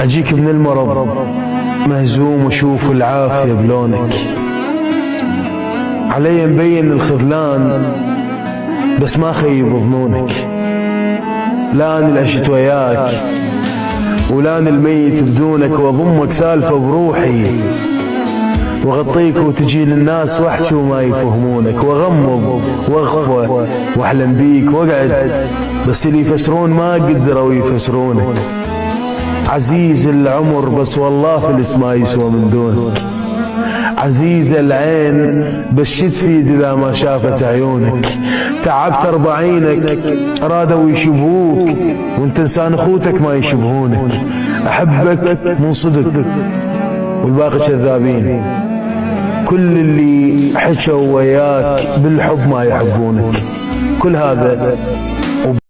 أجيك من المرض مهزوم وشوف العافية بلونك، علي مبين الخذلان بس ما خيب ظنونك، لا أنا العشت وياك ولا أنا الميت بدونك، وأضمك سالفة بروحي وغطيك وتجي للناس واحكي وما يفهمونك، واغمض واغفى واحلم بيك واقعد، بس اللي يفسرون ما قدروا يفسرونك. عزيز العمر بس والله فلس ما يسوى من دونك، عزيز العين بس شد تفيد اذا ما شافت عيونك. تعبت 40 رادوا يشبهوك وانت انسان اخوتك ما يشبهونك. احبك من صدق والباقي كذابين، كل اللي حكوا وياك بالحب ما يحبونك. كل هذا